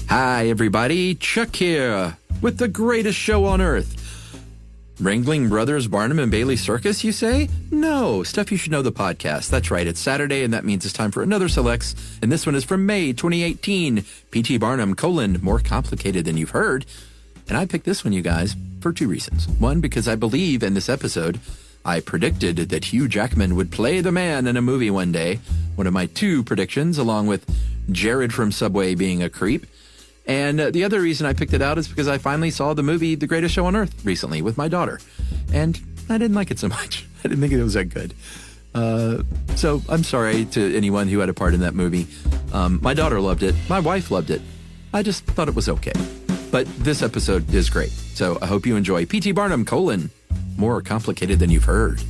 Hi, everybody. Chuck here with the greatest show on earth. Wrangling Brothers Barnum and Bailey Circus, you say? No, Stuff You Should Know, the podcast. That's right, it's Saturday, and that means it's time for another Selects, and this one is from May 2018. P.T. Barnum, More Complicated Than You've Heard. And I picked this one, you guys, for two reasons. One, because I believe in this episode, I predicted that Hugh Jackman would play the man in a movie one day. One of my two predictions, along with Jared from Subway being a creep. And the other reason I picked it out is because I finally saw the movie The Greatest Show on Earth recently with my daughter. And I didn't like it so much. I didn't think it was that good. So I'm sorry to anyone who had a part in that movie. My daughter loved it. My wife loved it. I just thought it was okay. But this episode is great. So I hope you enjoy P.T. Barnum, More Complicated Than You've Heard.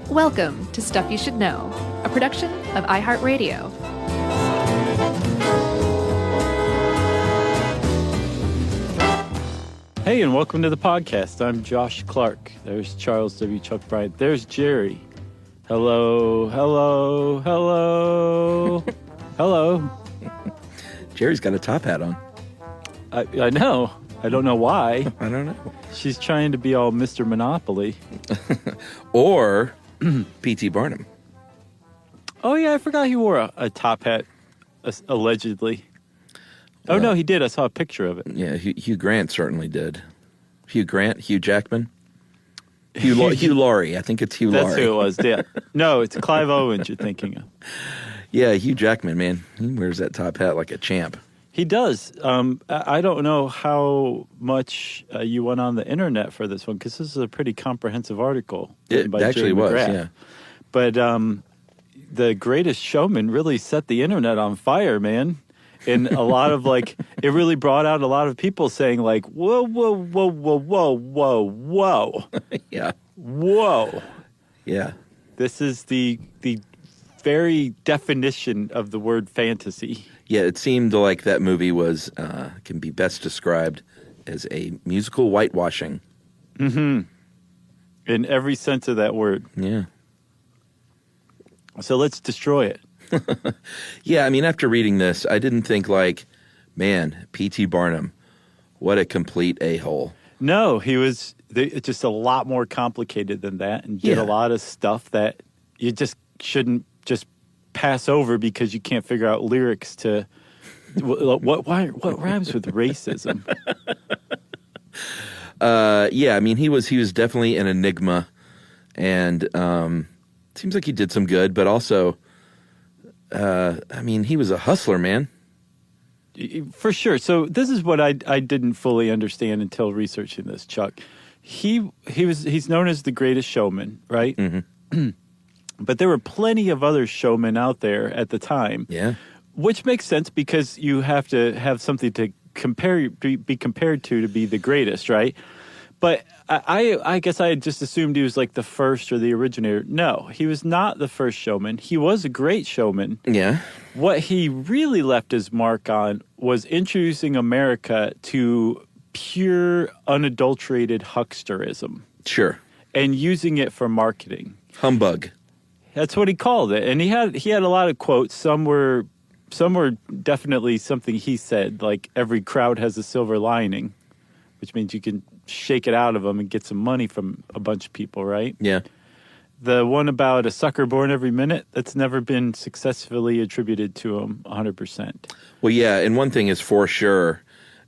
Welcome to Stuff You Should Know, a production of iHeartRadio. Hey, and welcome to the podcast. I'm Josh Clark. There's Charles W. Chuck Bryant. There's Jerry. Hello, hello, hello, hello. Jerry's got a top hat on. I know. I don't know why. I don't know. She's trying to be all Mr. Monopoly. Or P.T. Barnum. Oh, yeah, I forgot he wore a top hat, allegedly. Oh, no, he did. I saw a picture of it. Yeah, Hugh Grant certainly did. Hugh Grant, Hugh Jackman. Hugh Laurie. I think it's Hugh Laurie. That's who it was, yeah. No, it's Clive Owens you're thinking of. Yeah, Hugh Jackman, man. He wears that top hat like a champ. He does. I don't know how much you went on the internet for this one, because this is a pretty comprehensive article. It by actually Jay was, McGrath. yeah. But The Greatest Showman really set the internet on fire, man. And a lot of, it really brought out a lot of people saying, whoa, whoa, whoa, whoa, whoa, whoa, whoa. Yeah. Whoa. Yeah. This is the very definition of the word fantasy. Yeah, it seemed like that movie was, can be best described as a musical whitewashing. Mm-hmm. In every sense of that word. Yeah. So let's destroy it. Yeah, I mean, after reading this, I didn't think man, P.T. Barnum, what a complete a-hole. No, he was just a lot more complicated than that, and did a lot of stuff that you just shouldn't just pass over because you can't figure out lyrics to what rhymes with racism. Yeah, I mean, he was definitely an enigma, and seems like he did some good, but also, I mean, he was a hustler, man. For sure. So this is what I didn't fully understand until researching this, Chuck. He's known as the Greatest Showman, right? Mm-hmm. But there were plenty of other showmen out there at the time. Yeah. Which makes sense because you have to have something to be compared to be the greatest, right? But I guess I had just assumed he was the first or the originator. No, he was not the first showman. He was a great showman. Yeah. What he really left his mark on was introducing America to pure, unadulterated hucksterism. Sure. And using it for marketing. Humbug. That's what he called it. And he had a lot of quotes. Some were definitely something he said, like every crowd has a silver lining, which means you can shake it out of them and get some money from a bunch of people, right? Yeah. The one about a sucker born every minute, that's never been successfully attributed to him 100%. Well, yeah, and one thing is for sure,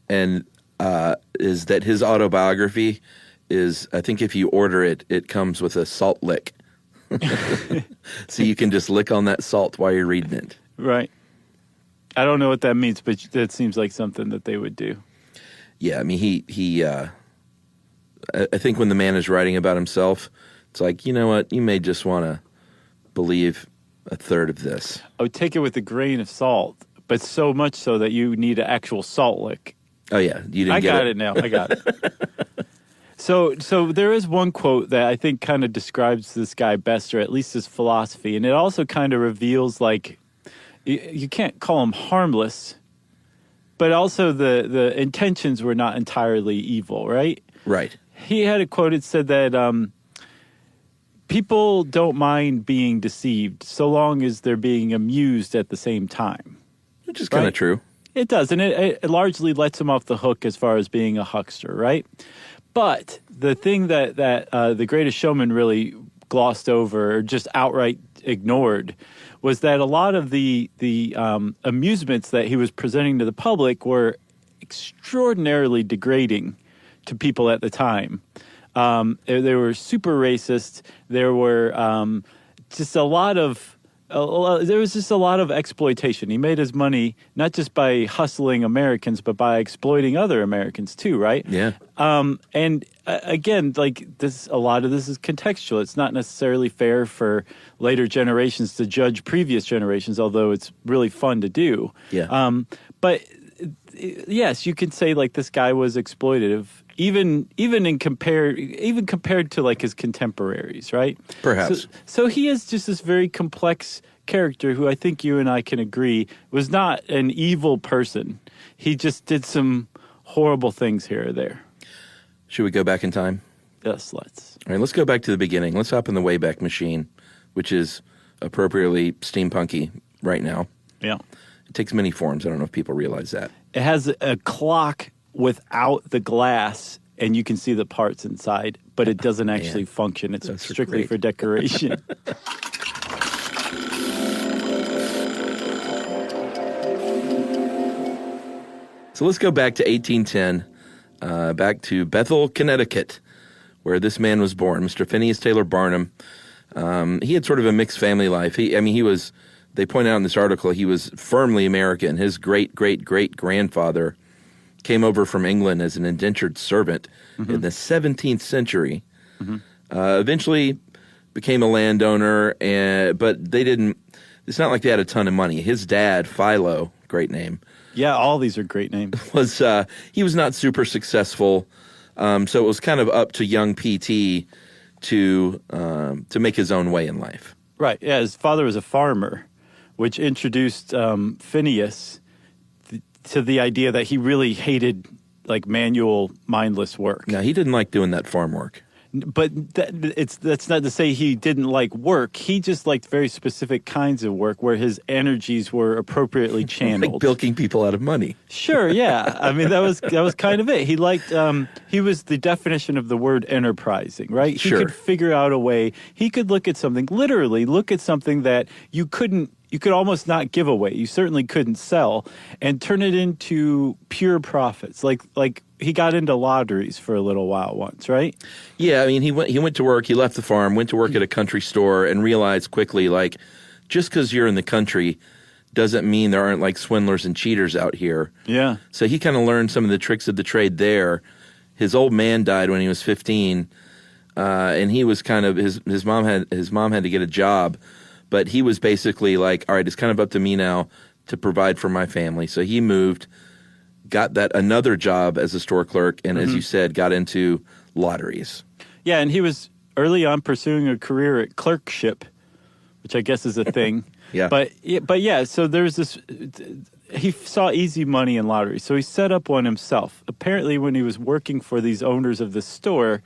and is that his autobiography is, I think if you order it, it comes with a salt lick. So you can just lick on that salt while you're reading it. Right. I don't know what that means, but that seems like something that they would do. Yeah, I mean, he I think when the man is writing about himself, it's like, you know what, you may just want to believe a third of this. I would take it with a grain of salt, but so much so that you need an actual salt lick. Oh, yeah. You didn't get it. I got it now. I got it. So there is one quote that I think kind of describes this guy best, or at least his philosophy, and it also kind of reveals, you can't call him harmless, but also the intentions were not entirely evil, right? Right. He had a quote that said that people don't mind being deceived so long as they're being amused at the same time. Which is kind of Right? true. It does, and it largely lets him off the hook as far as being a huckster, right? But the thing that The Greatest Showman really glossed over or just outright ignored was that a lot of the amusements that he was presenting to the public were extraordinarily degrading to people at the time. They were super racist. There were just there was just a lot of exploitation. He made his money not just by hustling Americans, but by exploiting other Americans too, right? Yeah. Again, like a lot of this is contextual. It's not necessarily fair for later generations to judge previous generations, although it's really fun to do. Yeah. But yes, you could say like this guy was exploitative, even compared to like his contemporaries, right? Perhaps. So he is just this very complex character who I think you and I can agree was not an evil person. He just did some horrible things here or there. Should we go back in time? Yes, let's. All right, let's go back to the beginning. Let's hop in the Wayback Machine, which is appropriately steampunky right now. Yeah. It takes many forms. I don't know if people realize that. It has a clock without the glass, and you can see the parts inside, but it doesn't actually function. It's That's strictly great. for decoration. So let's go back to 1810, back to Bethel, Connecticut, where this man was born, Mr. Phineas Taylor Barnum. He had sort of a mixed family life. They point out in this article, he was firmly American. His great-great-great-grandfather came over from England as an indentured servant in the 17th century. Eventually became a landowner, but they didn't. It's not like they had a ton of money. His dad, Philo, great name, Yeah, all these are great names. he was not super successful. So it was kind of up to young PT to make his own way in life. Right. Yeah, his father was a farmer, which introduced Phineas to the idea that he really hated like manual, mindless work. Now, he didn't like doing that farm work. But that's not to say he didn't like work. He just liked very specific kinds of work where his energies were appropriately channeled. Like bilking people out of money. Sure, yeah. I mean, that was kind of it. He liked. He was the definition of the word enterprising, right? He Sure. could figure out a way. He could look at something that you could almost not give away. You certainly couldn't sell, and turn it into pure profits. Like he got into lotteries for a little while once, right? Yeah, I mean, he went to work. He left the farm, went to work at a country store, and realized quickly, like, just because you're in the country doesn't mean there aren't like swindlers and cheaters out here. Yeah. So he kind of learned some of the tricks of the trade there. His old man died when he was 15, and he was kind of his mom had to get a job, but he was basically like, all right, it's kind of up to me now to provide for my family. So he moved, got that another job as a store clerk, and as you said, got into lotteries. Yeah, and he was early on pursuing a career at clerkship, which I guess is a thing. Yeah. But yeah, so there's this. He saw easy money in lottery, so he set up one himself. Apparently, when he was working for these owners of the store,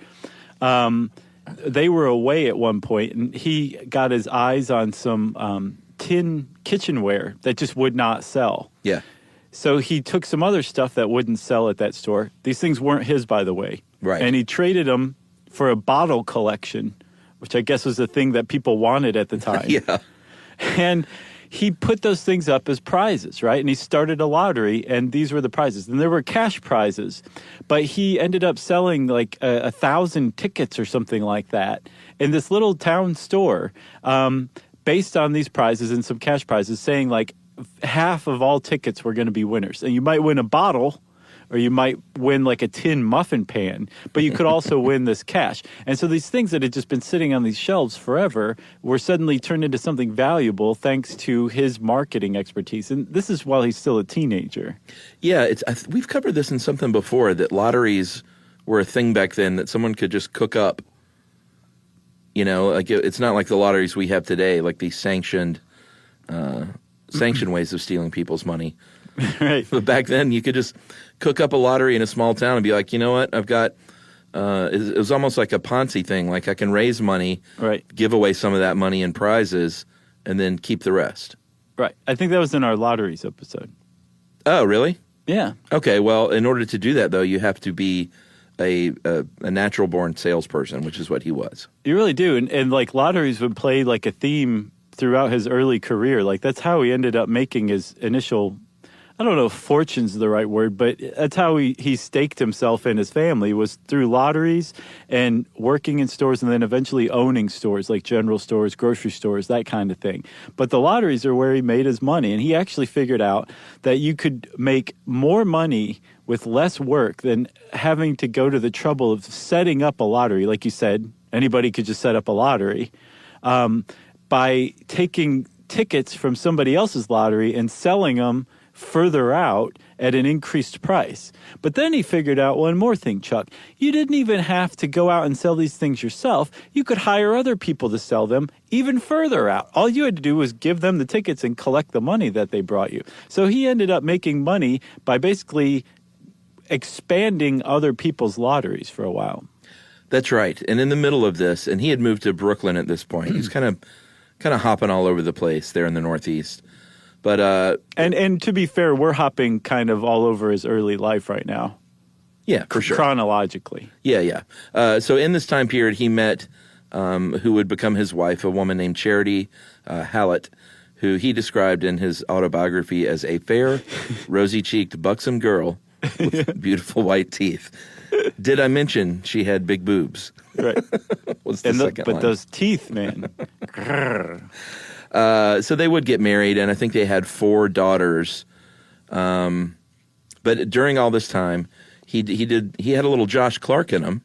they were away at one point, and he got his eyes on some tin kitchenware that just would not sell. Yeah. So he took some other stuff that wouldn't sell at that store. These things weren't his, by the way. Right. And he traded them for a bottle collection, which I guess was the thing that people wanted at the time. Yeah. And he put those things up as prizes, right? And he started a lottery, and these were the prizes. And there were cash prizes, but he ended up selling like 1,000 tickets or something like that in this little town store based on these prizes and some cash prizes, saying like half of all tickets were going to be winners. And you might win a bottle, or you might win like a tin muffin pan, but you could also win this cash. And so these things that had just been sitting on these shelves forever were suddenly turned into something valuable thanks to his marketing expertise. And this is while he's still a teenager. Yeah, we've covered this in something before, that lotteries were a thing back then that someone could just cook up. You know, like it's not like the lotteries we have today, like these sanctioned ways of stealing people's money. Right. But back then, you could just cook up a lottery in a small town and be like, you know what, I've got, it was almost like a Ponzi thing. Like I can raise money, Right. give away some of that money in prizes, and then keep the rest. Right. I think that was in our lotteries episode. Oh, really? Yeah. Okay, well, in order to do that, though, you have to be a natural-born salesperson, which is what he was. You really do. And like lotteries would play like a theme throughout his early career. Like that's how he ended up making his initial, I don't know if fortune's the right word, but that's how he staked himself and his family was through lotteries and working in stores and then eventually owning stores like general stores, grocery stores, that kind of thing. But the lotteries are where he made his money. And he actually figured out that you could make more money with less work than having to go to the trouble of setting up a lottery. Like you said, anybody could just set up a lottery by taking tickets from somebody else's lottery and selling them further out at an increased price. But then he figured out one more thing, Chuck. You didn't even have to go out and sell these things yourself. You could hire other people to sell them even further out. All you had to do was give them the tickets and collect the money that they brought you. So he ended up making money by basically expanding other people's lotteries for a while. That's right. And in the middle of this, and he had moved to Brooklyn at this point. He's kind of hopping all over the place there in the Northeast. But and to be fair, we're hopping kind of all over his early life right now. Yeah, for sure. Chronologically. Yeah. So in this time period, he met who would become his wife, a woman named Charity Hallett, who he described in his autobiography as a fair, rosy-cheeked, buxom girl with beautiful white teeth. Did I mention she had big boobs? Right. What's the second line? But those teeth, man. So they would get married, and I think they had 4 daughters. But during all this time, he had a little Josh Clark in him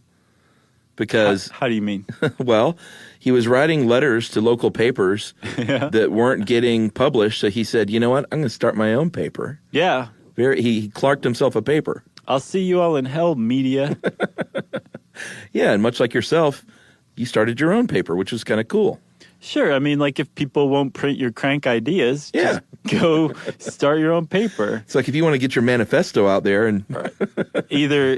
because How do you mean? well, he was writing letters to local papers that weren't getting published. So he said, "You know what? I'm going to start my own paper." Yeah. He Clarked himself a paper. I'll see you all in hell, media. Yeah, and much like yourself, you started your own paper, which was kind of cool. Sure. I mean, like if people won't print your crank ideas, Yeah. just go start your own paper. It's like if you want to get your manifesto out there and Either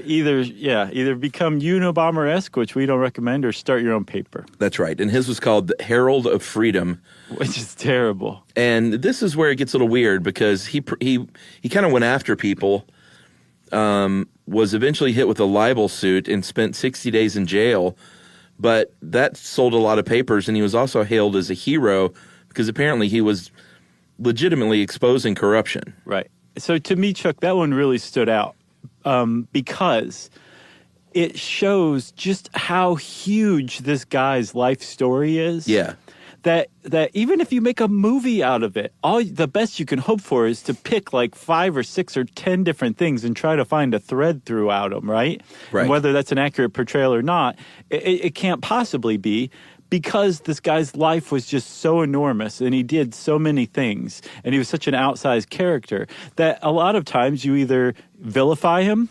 become Unabomber-esque, which we don't recommend, or start your own paper. That's right. And his was called the Herald of Freedom, Which is terrible. and this is where it gets a little weird because he kind of went after people. Was eventually hit with a libel suit and spent 60 days in jail. But that sold a lot of papers, and he was also hailed as a hero because apparently he was legitimately exposing corruption. Right. So to me, Chuck, that one really stood out because it shows just how huge this guy's life story is. Yeah. That even if you make a movie out of it, the best you can hope for is to pick like 5 or 6 or 10 different things and try to find a thread throughout them, right? Right. And whether that's an accurate portrayal or not, it can't possibly be because this guy's life was just so enormous and he did so many things and he was such an outsized character that a lot of times you either vilify him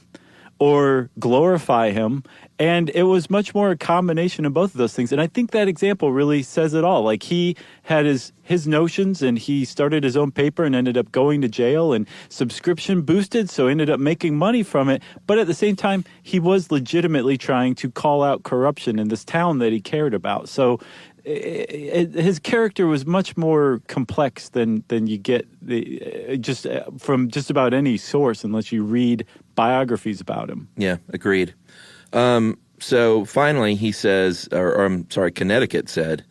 or glorify him. And it was much more a combination of both of those things. And I think that example really says it all. Like he had his notions and he started his own paper and ended up going to jail and subscription boosted. So ended up making money from it. But at the same time, he was legitimately trying to call out corruption in this town that he cared about. So his character was much more complex than you get from just about any source unless you read biographies about him. Yeah, agreed. So finally he says, or I'm sorry, Connecticut said,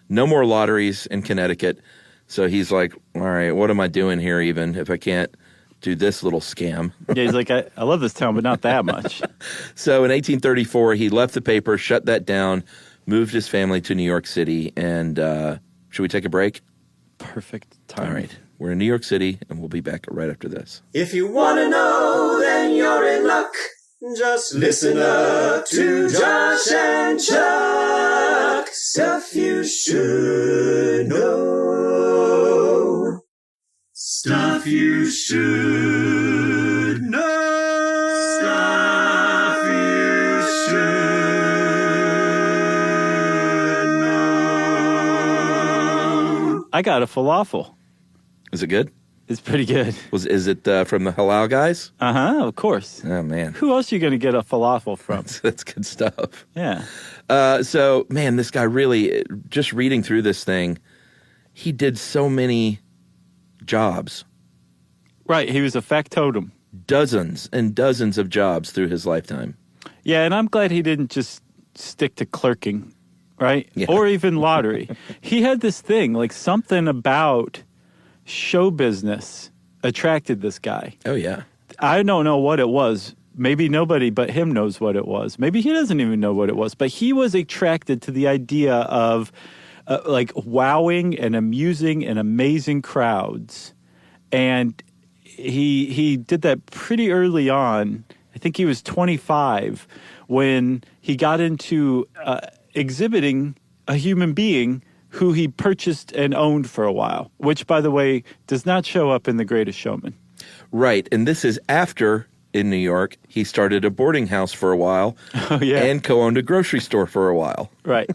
no more lotteries in Connecticut. So he's like, all right, what am I doing here even if I can't do this little scam? Yeah, he's like, I love this town, but not that much. So in 1834, he left the paper, shut that down, moved his family to New York City, and should we take a break? Perfect time. All right. We're in New York City, and we'll be back right after this. If you want to know, then you're in luck. Just listen up to Josh and Chuck. Stuff you should know. Stuff you should know. Stuff you should know. I got a falafel. Is it good? It's pretty good. Is it from the Halal guys? Uh-huh, of course. Oh, man. Who else are you going to get a falafel from? That's good stuff. Yeah. So, man, this guy really, just reading through this thing, he did so many jobs. Right. He was a factotum. Dozens and dozens of jobs through his lifetime. Yeah, and I'm glad he didn't just stick to clerking, right? Yeah. Or even lottery. He had this thing, like something about show business attracted this guy. Oh, yeah. I don't know what it was. Maybe nobody but him knows what it was. Maybe he doesn't even know what it was. But he was attracted to the idea of like wowing and amusing and amazing crowds. And he did that pretty early on. I think he was 25 when he got into exhibiting a human being who he purchased and owned for a while, which, by the way, does not show up in The Greatest Showman. Right. And this is after, in New York, he started a boarding house for a while and co-owned a grocery store for a while. Right.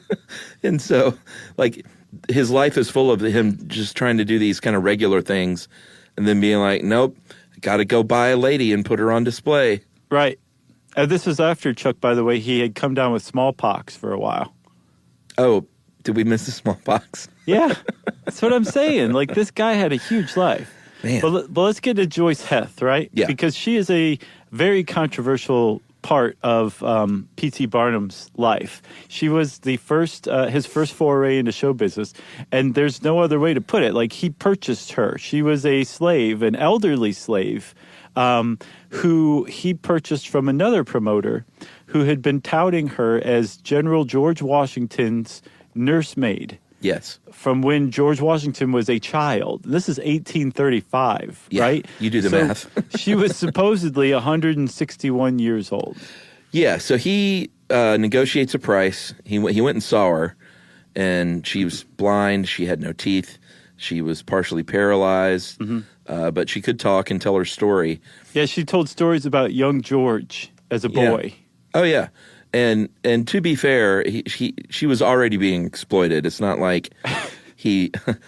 And so, like, his life is full of him just trying to do these kind of regular things and then being like, nope, got to go buy a lady and put her on display. Right. This was after, Chuck, by the way, he had come down with smallpox for a while. Oh, did we miss the smallpox? Yeah. That's what I'm saying. Like, this guy had a huge life. Man. But let's get to Joyce Heth, right? Yeah. Because she is a very controversial part of P.T. Barnum's life. She was the first, his first foray into show business, and there's no other way to put it. Like, he purchased her. She was a slave, an elderly slave, who he purchased from another promoter who had been touting her as General George Washington's nursemaid. Yes. From when George Washington was a child. This is 1835, Yeah, right? you do the So math. she was supposedly 161 years old. Yeah, so he negotiates a price. He went and saw her, and she was blind. She had no teeth. She was partially paralyzed, but she could talk and tell her story. Yeah, she told stories about young George as a boy. Oh, yeah. And to be fair, she was already being exploited. It's not like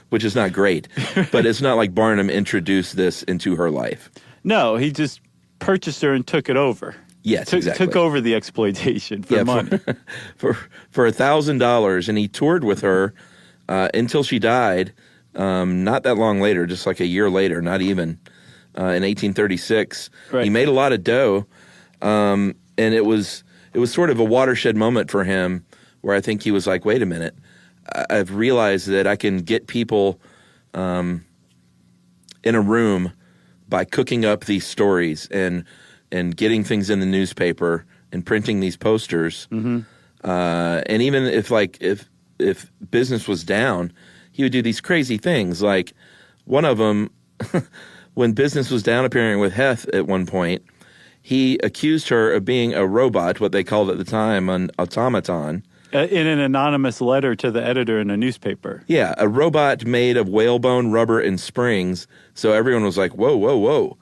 which is not great, but it's not like Barnum introduced this into her life. No, he just purchased her and took it over. Yes, exactly. Took over the exploitation for money. For $1,000, and he toured with her until she died. Not that long later, just like a year later, not even in 1836. Right. He made a lot of dough, and it was sort of a watershed moment for him, where I think he was like, "Wait a minute, I've realized that I can get people in a room by cooking up these stories and getting things in the newspaper and printing these posters. And even if business was down, he would do these crazy things. Like one of them, when business was down, appearing with Heth at one point, he accused her of being a robot, what they called at the time an automaton. In an anonymous letter to the editor in a newspaper. Yeah, a robot made of whalebone, rubber, and springs. So everyone was like, whoa, whoa, whoa.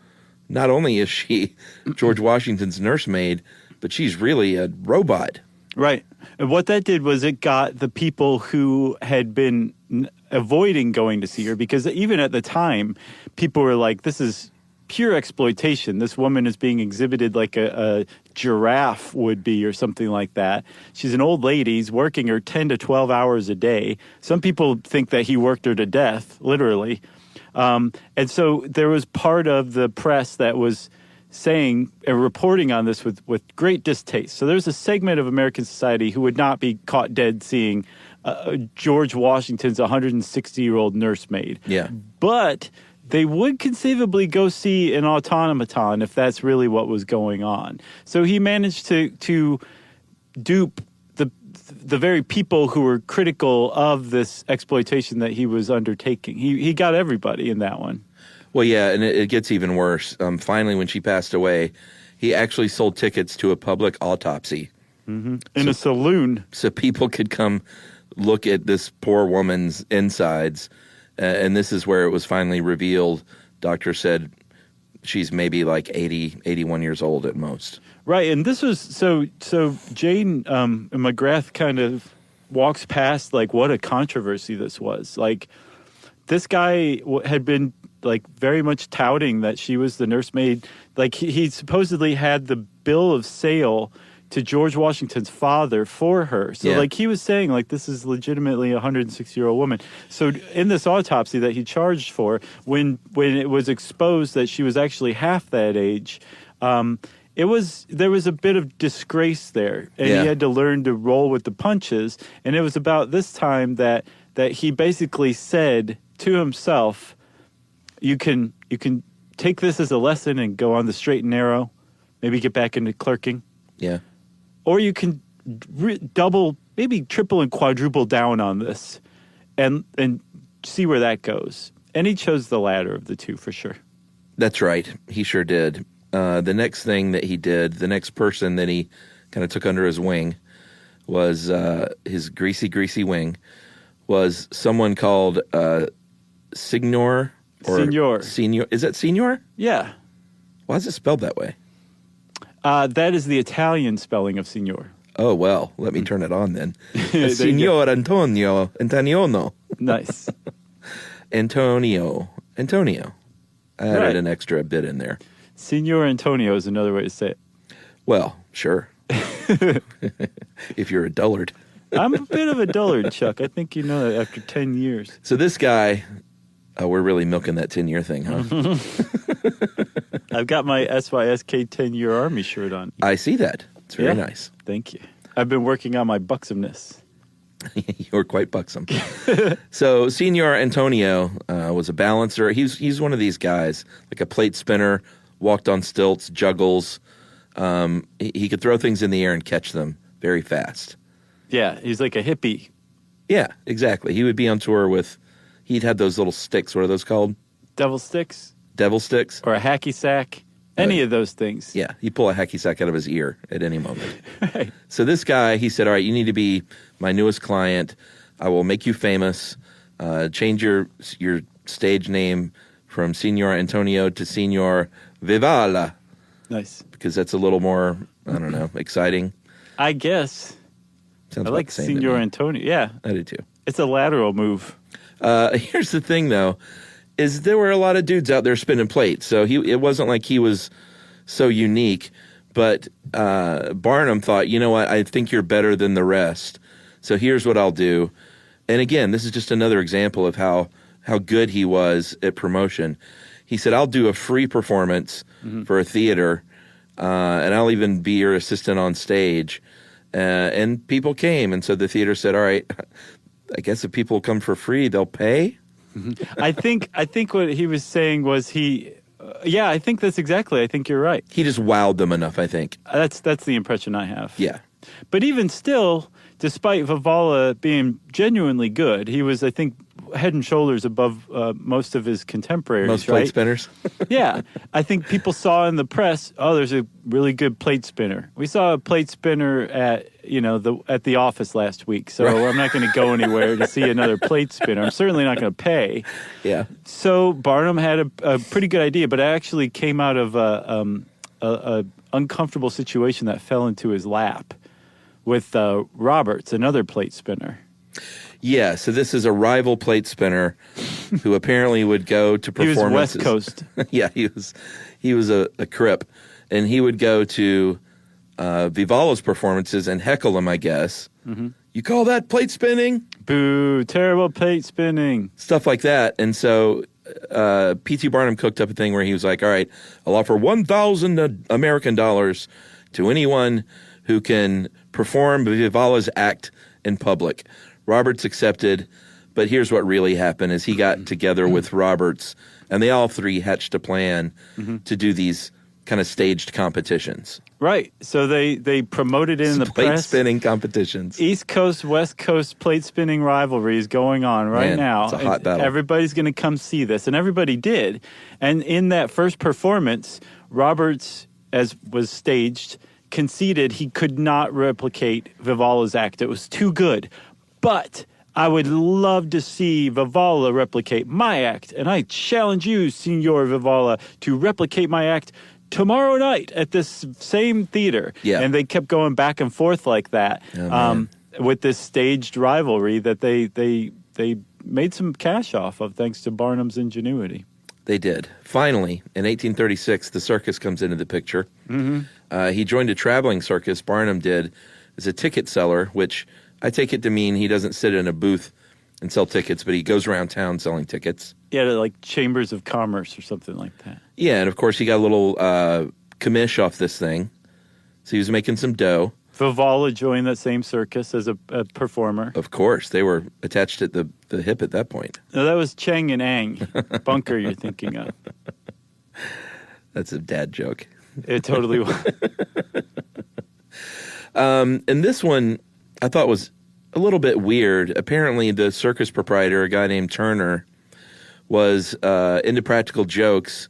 Not only is she George Washington's nursemaid, but she's really a robot. Right. And what that did was it got the people who had been avoiding going to see her, because even at the time, people were like, this is pure exploitation. This woman is being exhibited like a giraffe would be or something like that. She's an old lady. He's working her 10 to 12 hours a day. Some people think that he worked her to death, literally. And so there was part of the press that was saying and reporting on this with great distaste. So there's a segment of American society who would not be caught dead seeing George Washington's 160-year-old nursemaid. Yeah. But they would conceivably go see an automaton if that's really what was going on. So he managed to dupe the very people who were critical of this exploitation that he was undertaking. He got everybody in that one. Well, yeah, and it gets even worse. Finally, when she passed away, he actually sold tickets to a public autopsy. In a saloon. So people could come look at this poor woman's insides. And this is where it was finally revealed. Doctor said she's maybe like 80, 81 years old at most. Right, and this was, so Jane McGrath kind of walks past, like, what a controversy this was. Like, this guy had been, like, very much touting that she was the nursemaid. Like, he supposedly had the bill of sale to George Washington's father for her. So, Yeah. like, he was saying, like, this is legitimately a 106-year-old woman. So, in this autopsy that he charged for, when it was exposed that she was actually half that age, there was a bit of disgrace there, and Yeah. he had to learn to roll with the punches. And it was about this time that he basically said to himself, "You can take this as a lesson and go on the straight and narrow, maybe get back into clerking." Yeah. Or you can double, maybe triple and quadruple down on this and see where that goes. And he chose the latter of the two for sure. That's right. He sure did. The next thing that he did, the next person that he kind of took under his wing was his greasy wing, was someone called Signor. Signor. Signor. Is that Signor? Yeah. Why is it spelled that way? That is the Italian spelling of signor. Oh, well, let me turn it on then. There you Signor Antonio. Nice. Antonio. I added Right. an extra bit in there. Signor Antonio is another way to say it. Well, sure. If you're a dullard. I'm a bit of a dullard, Chuck. I think you know that after 10 years. So this guy, we're really milking that 10-year thing, huh? I've got my SYSK 10-year Army shirt on. I see that. It's very Yeah. nice. Thank you. I've been working on my buxomness. You're quite buxom. So Signor Antonio was a balancer. He's one of these guys, like a plate spinner, walked on stilts, juggles. He could throw things in the air and catch them very fast. Yeah, he's like a hippie. Yeah, exactly. He would be on tour with, he'd had those little sticks. What are those called? Devil sticks Devil sticks? or a hacky sack. Any of those things. Yeah, he'd pull a hacky sack out of his ear at any moment. Right. So this guy, he said, all right, you need to be my newest client. I will make you famous. Change your stage name from Signor Antonio to Signor Vivala, Nice. because that's a little more, I don't know, exciting. I guess. Sounds I about like the same to Signor me. Antonio. Yeah. I do too. It's a lateral move. Here's the thing, though, is there were a lot of dudes out there spinning plates, so it wasn't like he was so unique. But Barnum thought, you know what, I think you're better than the rest. So here's what I'll do. And again, this is just another example of how good he was at promotion. He said, I'll do a free performance for a theater, and I'll even be your assistant on stage. And people came, and so the theater said, all right, I guess if people come for free, they'll pay. I think what he was saying was I think that's exactly. I think you're right. He just wowed them enough, I think. That's the impression I have. Yeah. But even still, despite Vivala being genuinely good, he was, I think, head and shoulders above most of his contemporaries, Most plate right? spinners. Yeah. I think people saw in the press, oh, there's a really good plate spinner. We saw a plate spinner at the office last week, so I'm not going to go anywhere to see another plate spinner. I'm certainly not going to pay. Yeah. So Barnum had a pretty good idea, but it actually came out of a uncomfortable situation that fell into his lap with Roberts, another plate spinner. Yeah, so this is a rival plate spinner who apparently would go to He was performances. West Coast. Yeah, he was a Crip, and he would go to Vivala's performances and heckle him, I guess. Mm-hmm. You call that plate spinning? Boo, terrible plate spinning. Stuff like that. And so P.T. Barnum cooked up a thing where he was like, all right, I'll offer 1,000 American dollars to anyone who can perform Vivala's act in public. Roberts accepted, but here's what really happened is he got together with Roberts, and they all three hatched a plan to do these kind of staged competitions. Right. So they promoted it in the Plate press. spinning competitions. East Coast, West Coast plate spinning rivalry is going on right Man, now. it's a hot And battle. Everybody's going to come see this, and everybody did. And in that first performance, Roberts, as was staged, conceded he could not replicate Vivala's act. It was too good. But I would love to see Vivala replicate my act, and I challenge you, Signor Vivala, to replicate my act tomorrow night at this same theater. Yeah. And they kept going back and forth like that with this staged rivalry that they made some cash off of thanks to Barnum's ingenuity. They did. Finally, in 1836, the circus comes into the picture. He joined a traveling circus, Barnum did, as a ticket seller, which I take it to mean he doesn't sit in a booth and sell tickets, but he goes around town selling tickets. Yeah, like chambers of commerce or something like that. Yeah, and of course he got a little commish off this thing. So he was making some dough. Vivala joined that same circus as a performer. Of course, they were attached at the hip at that point. No, that was Chang and Ang. Bunker you're thinking of. That's a dad joke. It totally was. And this one I thought was a little bit weird. Apparently the circus proprietor, a guy named Turner, was into practical jokes,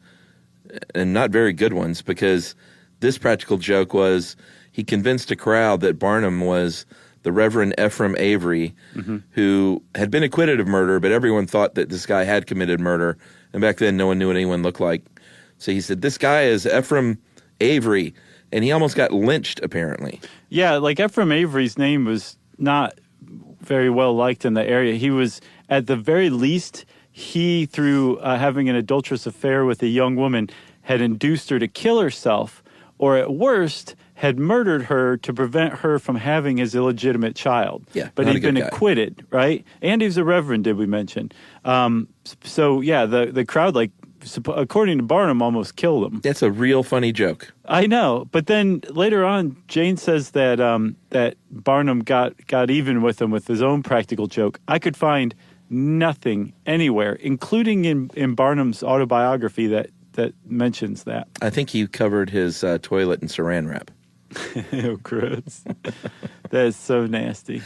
and not very good ones, because this practical joke was he convinced a crowd that Barnum was the Reverend Ephraim Avery, who had been acquitted of murder, but everyone thought that this guy had committed murder. And back then, no one knew what anyone looked like. So he said, this guy is Ephraim Avery. And he almost got lynched, apparently. Yeah, like Ephraim Avery's name was not very well liked in the area. He was, at the very least, he, through having an adulterous affair with a young woman, had induced her to kill herself, or at worst, had murdered her to prevent her from having his illegitimate child. Yeah, but he'd been acquitted, right? And he was a reverend, did we mention? So yeah, the crowd, like, according to Barnum, almost killed him. That's a real funny joke. I know, but then later on, Jane says that that Barnum got even with him with his own practical joke. I could find nothing anywhere, including in Barnum's autobiography, that mentions that. I think he covered his toilet in saran wrap. Oh, gross. That is so nasty.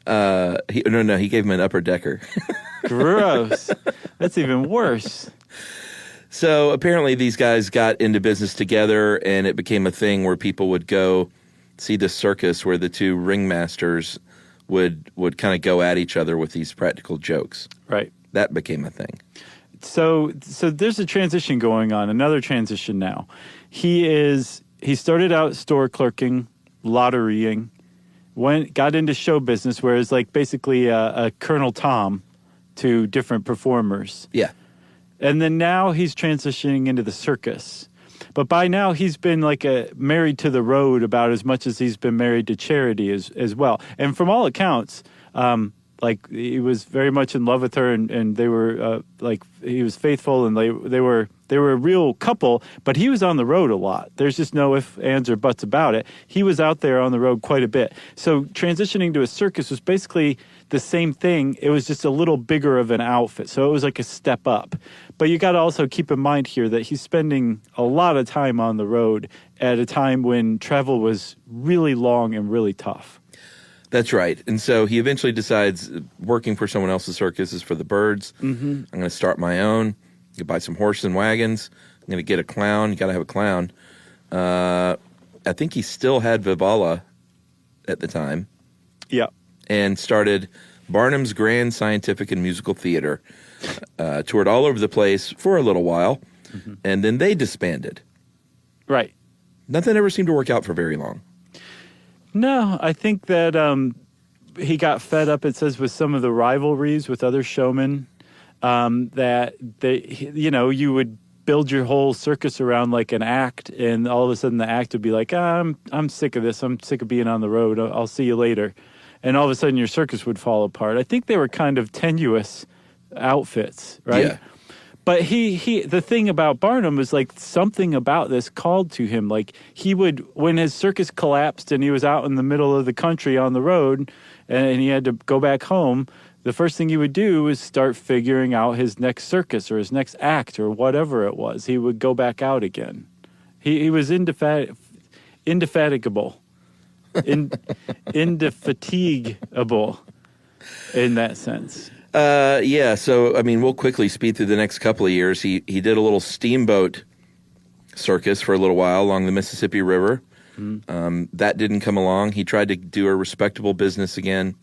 He gave him an upper decker. Gross. That's even worse. So apparently these guys got into business together, and it became a thing where people would go see the circus where the two ringmasters would kind of go at each other with these practical jokes. Right. That became a thing. So there's a transition going on, another transition now. He started out store clerking, lotterying, got into show business, where it's like basically a Colonel Tom to different performers. Yeah. And then now he's transitioning into the circus. But by now he's been like married to the road about as much as he's been married to charity as well. And from all accounts, like he was very much in love with her, and they were like he was faithful, and they were a real couple. But he was on the road a lot. There's just no ifs, ands, or buts about it. He was out there on the road quite a bit. So transitioning to a circus was basically the same thing. It was just a little bigger of an outfit. So it was like a step up. But you got to also keep in mind here that he's spending a lot of time on the road at a time when travel was really long and really tough. That's right. And so he eventually decides working for someone else's circus is for the birds. I'm going to start my own. You buy some horses and wagons. I'm going to get a clown. You got to have a clown. I think he still had Vivala at the time. Yeah. And started Barnum's Grand Scientific and Musical Theater. Toured all over the place for a little while. And then they disbanded. Right. Nothing ever seemed to work out for very long. No, I think that he got fed up, it says, with some of the rivalries with other showmen, that you would build your whole circus around like an act, and all of a sudden the act would be like, I'm sick of this. I'm sick of being on the road. I'll see you later. And all of a sudden your circus would fall apart. I think they were kind of tenuous outfits, right? Yeah. But the thing about Barnum was like something about this called to him. Like he would, when his circus collapsed and he was out in the middle of the country on the road and he had to go back home, the first thing he would do was start figuring out his next circus or his next act or whatever it was. He would go back out again. He was indefatigable. Indefatigable in that sense. Yeah, so, I mean, we'll quickly speed through the next couple of years. He did a little steamboat circus for a little while along the Mississippi River. That didn't come along. He tried to do a respectable business again.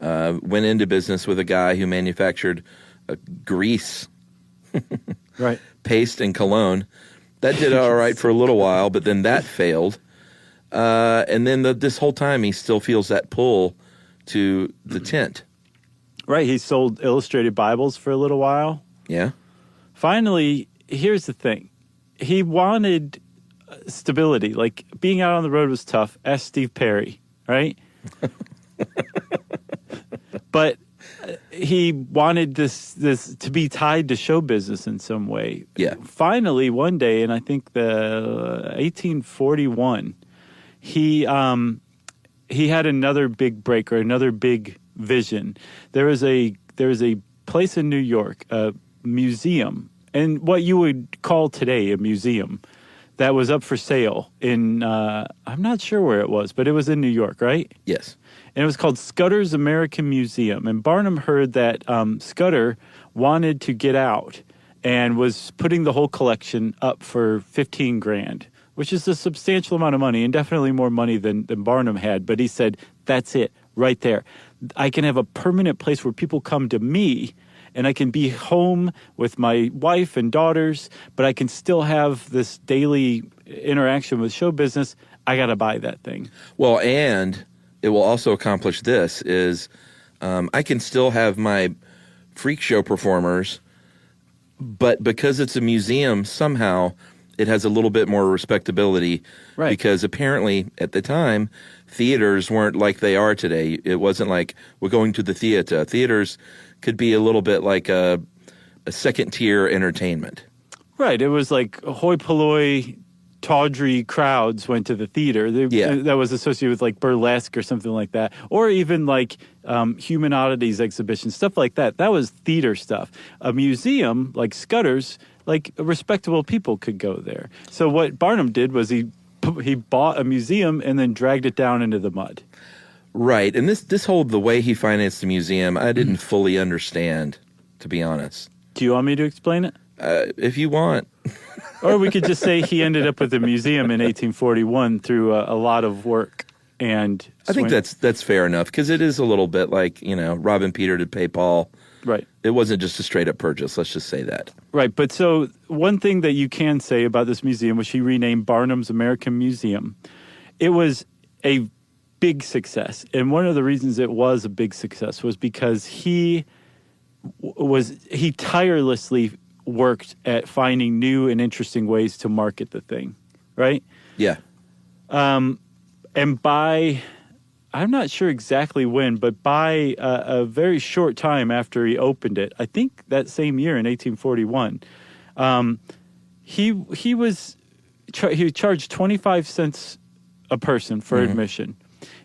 Went into business with a guy who manufactured grease, right, paste, and cologne. That did all right for a little while, but then that failed. And then this whole time he still feels that pull to the tent. Right, he sold illustrated Bibles for a little while. Yeah. Finally, here's the thing. He wanted stability. Like, being out on the road was tough. Ask Steve Perry, right? But he wanted this to be tied to show business in some way. Yeah. Finally, one day, in I think the 1841, he had another big break, or another big vision. There was a place in New York, a museum, and what you would call today a museum, that was up for sale in I'm not sure where it was, but it was in New York, right? Yes. And it was called Scudder's American Museum. And Barnum heard that Scudder wanted to get out and was putting the whole collection up for $15,000, which is a substantial amount of money, and definitely more money than Barnum had. But he said, that's it, right there. I can have a permanent place where people come to me, and I can be home with my wife and daughters, but I can still have this daily interaction with show business. I got to buy that thing. Well, and it will also accomplish this is I can still have my freak show performers, but because it's a museum, somehow it has a little bit more respectability. Right. Because apparently at the time, theaters weren't like they are today. It wasn't like we're going to the theater. Theaters could be a little bit like a second-tier entertainment. Right. It was like hoi polloi, tawdry crowds went to the theater. That was associated with like burlesque or something like that. Or even like human oddities exhibitions, stuff like that. That was theater stuff. A museum like Scudder's, like respectable people could go there. So what Barnum did was he bought a museum and then dragged it down into the mud. Right. And the way he financed the museum, I didn't fully understand, to be honest. Do you want me to explain it? If you want. Or we could just say he ended up with a museum in 1841 through a lot of work. And I think that's fair enough, because it is a little bit like, robbing Peter to pay Paul. Right. It wasn't just a straight up purchase. Let's just say that. Right. But so one thing that you can say about this museum, which he renamed Barnum's American Museum, it was a big success. And one of the reasons it was a big success was because he tirelessly worked at finding new and interesting ways to market the thing. Right? Yeah. And by, I'm not sure exactly when, but by a very short time after he opened it, I think that same year in 1841, he charged 25 cents a person for admission.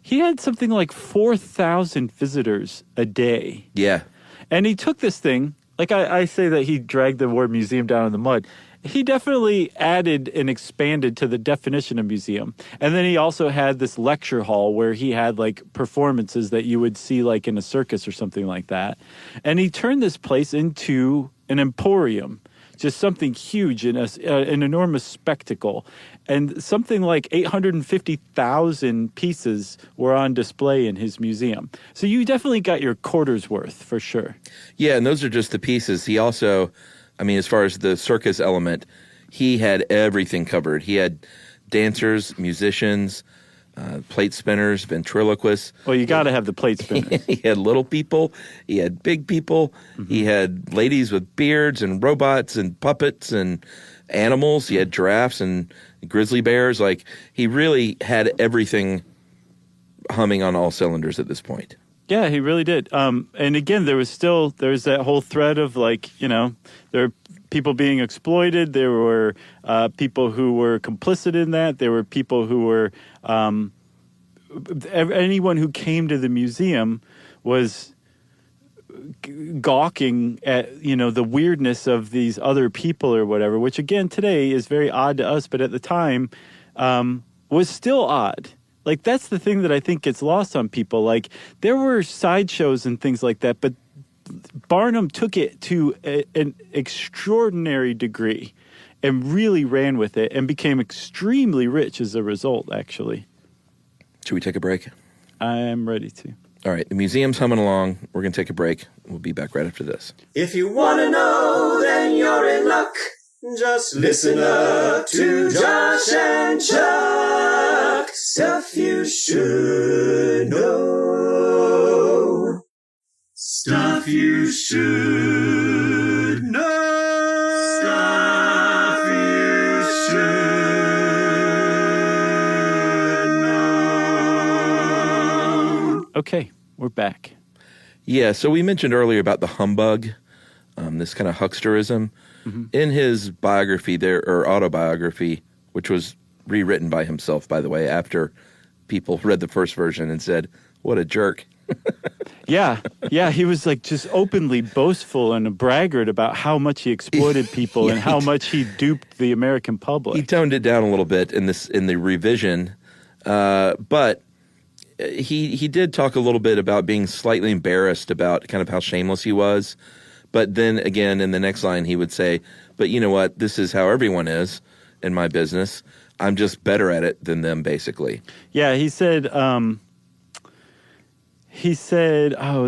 He had something like 4,000 visitors a day. Yeah. And he took this thing, like I say that he dragged the word museum down in the mud. He definitely added and expanded to the definition of museum. And then he also had this lecture hall where he had like performances that you would see like in a circus or something like that. And he turned this place into an emporium, just something huge and an enormous spectacle. And something like 850,000 pieces were on display in his museum. So you definitely got your quarter's worth for sure. Yeah, and those are just the pieces. He also, as far as the circus element, he had everything covered. He had dancers, musicians, plate spinners, ventriloquists. Well, you got to have the plate spinners. He had little people. He had big people. Mm-hmm. He had ladies with beards and robots and puppets and animals. He had giraffes and grizzly bears. Like, he really had everything humming on all cylinders at this point. Yeah, he really did. And again, there was that whole thread of like, there were people being exploited. There were people who were complicit in that. There were people who were anyone who came to the museum was gawking at, the weirdness of these other people or whatever, which again today is very odd to us, but at the time was still odd. Like, that's the thing that I think gets lost on people. Like, there were sideshows and things like that, but Barnum took it to an extraordinary degree and really ran with it and became extremely rich as a result, actually. Should we take a break? I am ready to. All right, the museum's humming along. We're going to take a break. We'll be back right after this. If you want to know, then you're in luck. Just listen up to Josh and Chuck. Stuff you should know. Stuff you should know. Okay, we're back. Yeah, so we mentioned earlier about the humbug, this kind of hucksterism. In his biography or autobiography, which was rewritten by himself, by the way, after people read the first version and said, what a jerk. Yeah, he was like just openly boastful and a braggart about how much he exploited people and how much he duped the American public. He toned it down a little bit in the revision, but he did talk a little bit about being slightly embarrassed about kind of how shameless he was. But then again, in the next line, he would say, but you know what? This is how everyone is in my business. I'm just better at it than them, basically. Yeah, he said, oh,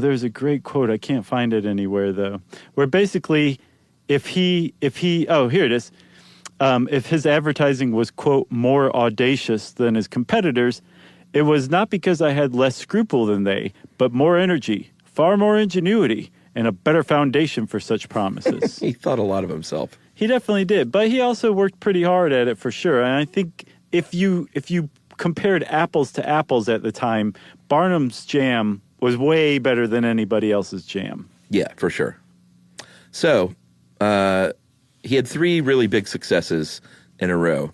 there's a great quote. I can't find it anywhere, though, where basically here it is. If his advertising was, quote, more audacious than his competitors, it was not because I had less scruple than they, but more energy, far more ingenuity, and a better foundation for such promises. He thought a lot of himself. He definitely did, but he also worked pretty hard at it for sure. And I think if you compared apples to apples at the time, Barnum's jam was way better than anybody else's jam. Yeah, for sure. So he had 3 really big successes in a row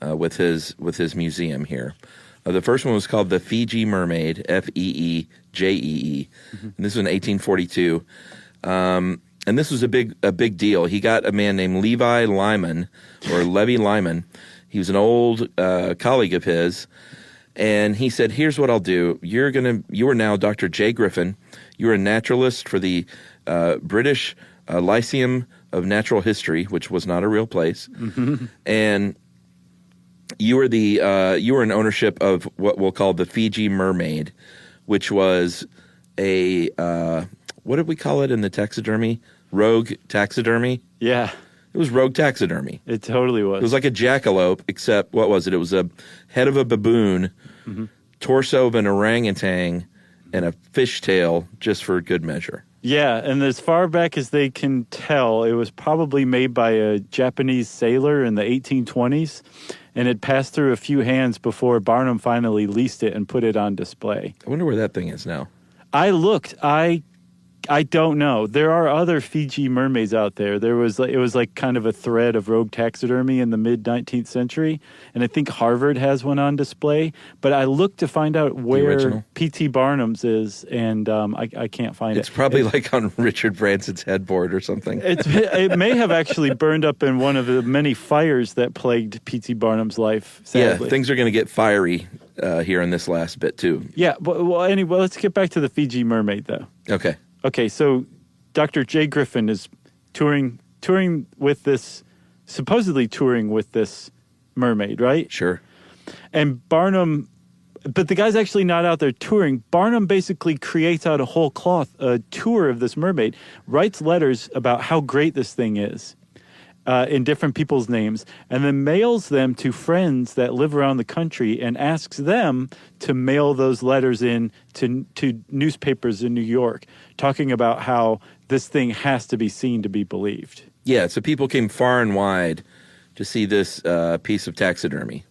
with his museum here. The first one was called the Fiji Mermaid, Feejee, and this was in 1842. And this was a big deal. He got a man named Levi Lyman. He was an old colleague of his, and he said, "Here's what I'll do. You are now Dr. J. Griffin. You're a naturalist for the British Lyceum of Natural History, which was not a real place, and." You were in ownership of what we'll call the Fiji Mermaid, which was a what did we call it in the taxidermy? Rogue taxidermy? Yeah. It was rogue taxidermy. It totally was. It was like a jackalope, except what was it? It was a head of a baboon, torso of an orangutan, and a fishtail, just for good measure. Yeah, and as far back as they can tell, it was probably made by a Japanese sailor in the 1820s, and it passed through a few hands before Barnum finally leased it and put it on display. I wonder where that thing is now. I looked. I don't know. There are other Fiji mermaids out there. It was like kind of a thread of rogue taxidermy in the mid-19th century, and I think Harvard has one on display. But I looked to find out where P.T. Barnum's is, and I can't find it. It's probably like on Richard Branson's headboard or something. It may have actually burned up in one of the many fires that plagued P.T. Barnum's life, sadly. Yeah, things are going to get fiery here in this last bit, too. Yeah, well, anyway, let's get back to the Fiji mermaid, though. Okay. Okay, so Dr. J. Griffin is touring with this, supposedly touring with this mermaid, right? Sure. And Barnum, but the guy's actually not out there touring. Barnum basically creates out of whole cloth a tour of this mermaid, writes letters about how great this thing is in different people's names, and then mails them to friends that live around the country and asks them to mail those letters in to newspapers in New York, talking about how this thing has to be seen to be believed. Yeah, so people came far and wide to see this piece of taxidermy.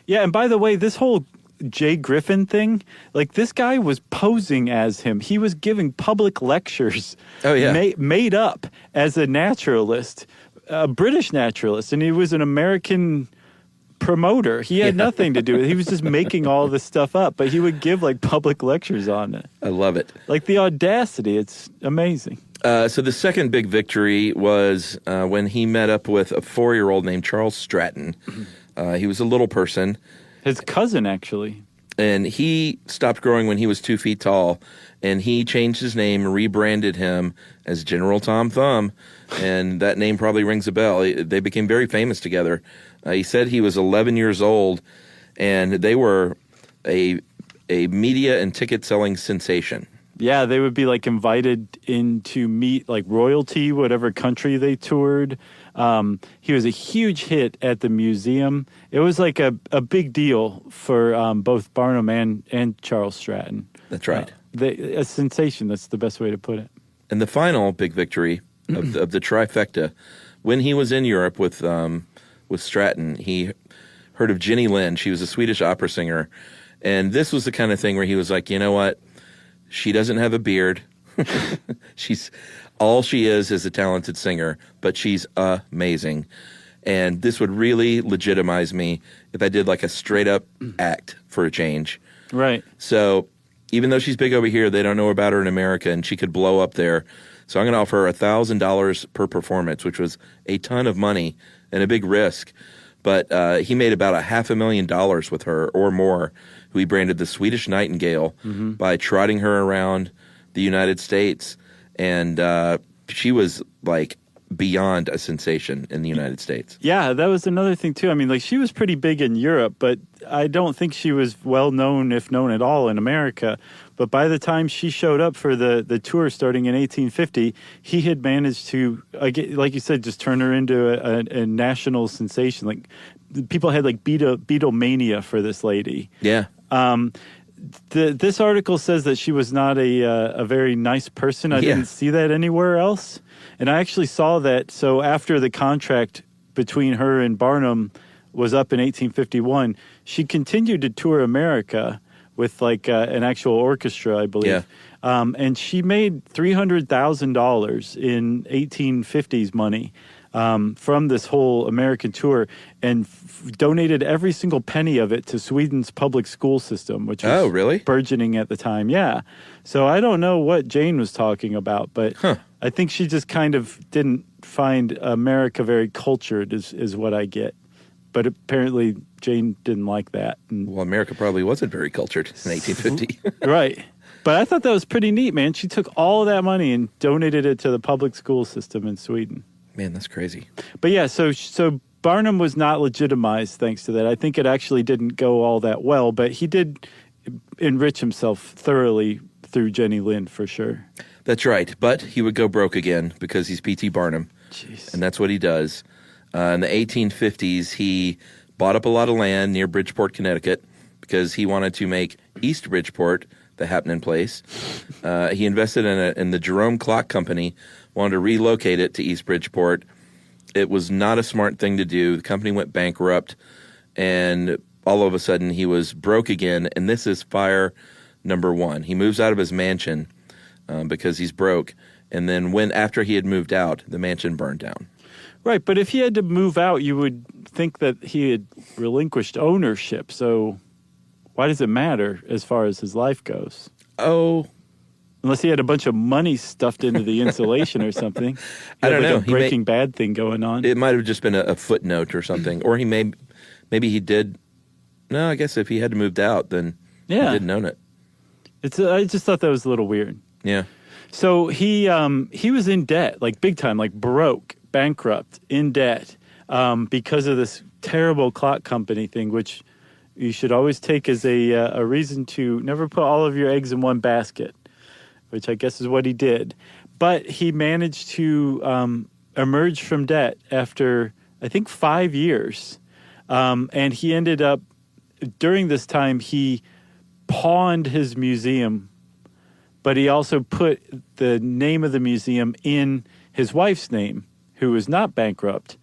Yeah, and by the way, this whole Jay Griffin thing, like this guy was posing as him. He was giving public lectures made up as a naturalist, a British naturalist, and he was an American promoter. He had nothing to do with it. He was just making all this stuff up, but he would give like public lectures on it. I love it. Like the audacity, it's amazing. So the second big victory was when he met up with a 4-year-old named Charles Stratton. He was a little person. His cousin, actually. And he stopped growing when he was 2 feet tall, and he changed his name, rebranded him as General Tom Thumb, and that name probably rings a bell. They became very famous together. He said he was 11 years old, and they were a media and ticket-selling sensation. Yeah, they would be like invited in to meet like royalty, whatever country they toured. He was a huge hit at the museum. It was like a big deal for both Barnum and Charles Stratton. That's right. A sensation, that's the best way to put it. And the final big victory of the trifecta, when he was in Europe with Stratton, he heard of Jenny Lind. She was a Swedish opera singer, And this was the kind of thing where he was like, you know what? She doesn't have a beard. All she is a talented singer, but she's amazing. And this would really legitimize me if I did like a straight up act for a change. Right. So even though she's big over here, they don't know about her in America, and she could blow up there. So I'm going to offer her $1,000 per performance, which was a ton of money and a big risk. But he made about $500,000 with her or more, who he branded the Swedish Nightingale by trotting her around the United States. And she was like beyond a sensation in the United States. Yeah, that was another thing too. I mean, like she was pretty big in Europe, but I don't think she was well known, if known at all, in America. But by the time she showed up for the tour starting in 1850, he had managed to, like you said, just turn her into a national sensation. Like people had like Beatlemania for this lady. Yeah. This article says that she was not a very nice person. I didn't see that anywhere else. And I actually saw that. So after the contract between her and Barnum was up in 1851, she continued to tour America with like an actual orchestra, I believe. Yeah. And she made $300,000 in 1850s money from this whole American tour, and donated every single penny of it to Sweden's public school system, which was really burgeoning at the time. Yeah. So I don't know what Jane was talking about, but I think she just kind of didn't find America very cultured is what I get. But apparently Jane didn't like that. Well, America probably wasn't very cultured in 1850. Right. But I thought that was pretty neat, man. She took all of that money and donated it to the public school system in Sweden. Man, that's crazy. But yeah, so Barnum was not legitimized thanks to that. I think it actually didn't go all that well, but he did enrich himself thoroughly through Jenny Lind for sure. That's right. But he would go broke again because he's P.T. Barnum. Jeez. And that's what he does. In the 1850s, he bought up a lot of land near Bridgeport, Connecticut, because he wanted to make East Bridgeport the happening place. He invested in the Jerome Clock Company, wanted to relocate it to East Bridgeport. It was not a smart thing to do. The company went bankrupt, and all of a sudden he was broke again, and this is fire number one. He moves out of his mansion because he's broke, and then after he had moved out, the mansion burned down. Right, but if he had to move out, you would think that he had relinquished ownership, so why does it matter as far as his life goes? Oh, unless he had a bunch of money stuffed into the insulation or something. I don't know. A Breaking Bad thing going on. It might have just been a footnote or something. Or maybe he did. No, I guess if he had moved out, then he didn't own it. I just thought that was a little weird. Yeah. So he was in debt, like big time, like broke, bankrupt, in debt, because of this terrible clock company thing, which you should always take as a reason to never put all of your eggs in one basket, which I guess is what he did. But he managed to emerge from debt after, I think, 5 years. And he ended up, during this time, he pawned his museum, but he also put the name of the museum in his wife's name, who was not bankrupt.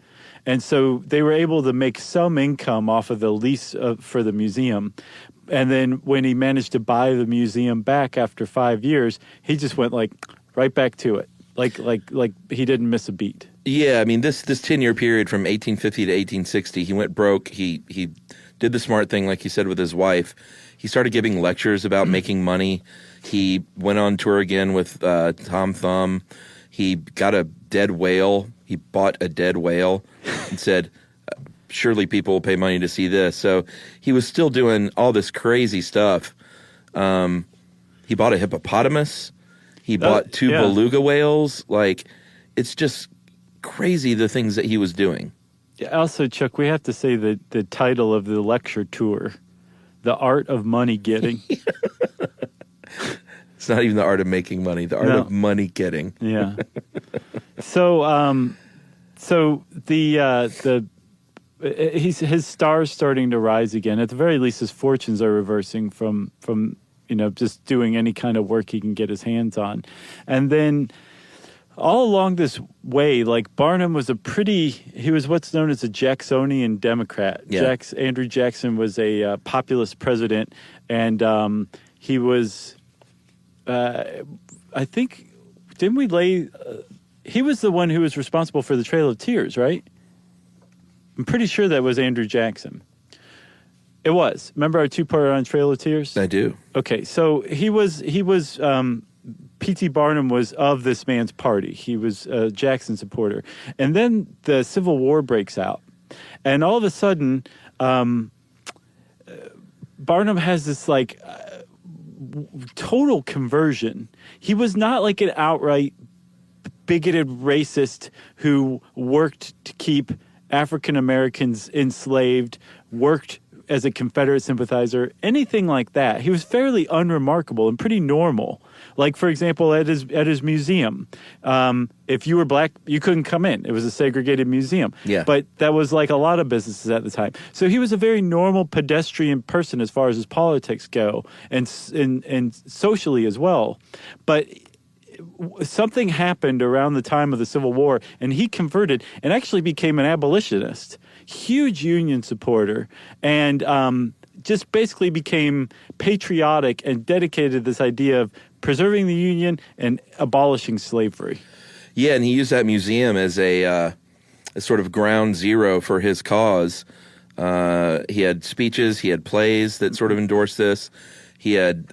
And so they were able to make some income off of the lease for the museum. And then when he managed to buy the museum back after 5 years, he just went like right back to it. Like he didn't miss a beat. Yeah, I mean, this 10-year period from 1850 to 1860, he went broke. He did the smart thing, like he said, with his wife. He started giving lectures about making money. He went on tour again with Tom Thumb. He got a dead whale. He bought a dead whale and said, surely people will pay money to see this. So he was still doing all this crazy stuff. He bought a hippopotamus. He bought two beluga whales. Like, it's just crazy the things that he was doing. Also, Chuck, we have to say the title of the lecture tour, The Art of Money Getting. It's not even the art of making money, the art of money getting. Yeah. So his star's starting to rise again. At the very least, his fortunes are reversing from just doing any kind of work he can get his hands on. And then all along this way, like Barnum was he was what's known as a Jacksonian Democrat. Yeah. Andrew Jackson was a populist president, and he was, I think, didn't we lay, he was the one who was responsible for the Trail of Tears, right? I'm pretty sure that was Andrew Jackson. It was. Remember our two-parter on Trail of Tears? I do. Okay, so he was P.T. Barnum was of this man's party. He was a Jackson supporter. And then the Civil War breaks out. And all of a sudden, Barnum has this, like, total conversion. He was not like an outright bigoted racist who worked to keep African Americans enslaved, worked as a Confederate sympathizer, anything like that. He was fairly unremarkable and pretty normal. Like, for example, at his museum, if you were black, you couldn't come in. It was a segregated museum. Yeah. But that was like a lot of businesses at the time. So he was a very normal pedestrian person as far as his politics go, and socially as well. But something happened around the time of the Civil War, and he converted and actually became an abolitionist. Huge Union supporter, and just basically became patriotic and dedicated to this idea of preserving the Union and abolishing slavery. Yeah, and he used that museum as a sort of ground zero for his cause. He had speeches, he had plays that sort of endorsed this. He had